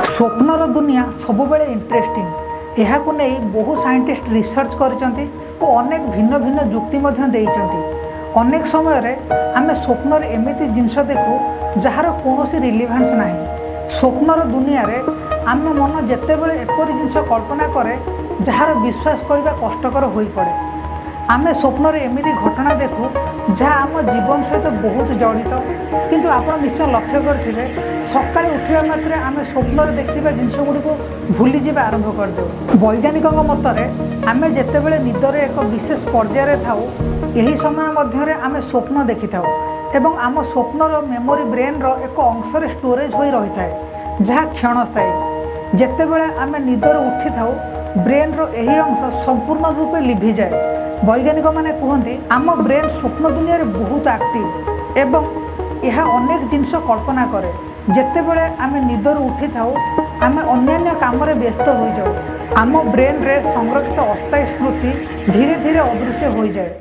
स्वप्नर दुनिया सबुबले इंटरेस्टिंग यह बहु साइंटिस्ट रिसर्च करचंती और अनेक भिन्न भिन्न जुक्ति देइचंती। अनेक समय आम स्वप्नर एमिति जिनस देखू जार कौन रिलेवेंस नहीं। स्वप्नर दुनिया रे आम मन जितेबले एपरी जिनस कल्पना करे जार विश्वास करने कष्टकर हो पड़े। आम स्वप्नर एमिति घटना देखू जहाँ आम जीवन सहित बहुत जड़ित, किंतु आप निश्चय लक्ष्य करेंगे सका उठा मात्रे आम स्वप्न देखा जिनस गुड़ी भूली जावा आरंभ करदे। वैज्ञानिक मतरे आम जितेबले निदर एक विशेष पर्यायर थाऊ यही समय मध्य आम स्वप्न देखि थाऊ एवं आम स्वप्नर मेमोरी ब्रेन रो एक अंशरे स्टोरेज हो रही थाए जहाँ क्षणस्थायी। जितेबले आम निदर उठी थाऊ ब्रेन रो यही अंश संपूर्ण रूपे लिभि जाए। वैज्ञानिक माने कहते आम ब्रेन स्वप्न दुनिया रे बहुत एक्टिव एवं यह अनेक जिनस कल्पना करे। जितेबले आम निदर उठी थाऊ आम अन्यान्य काम रे व्यस्त हो जाऊ। आम ब्रेन रे संरक्षित अस्थायी स्मृति धीरे धीरे अदृश्य हो जाए।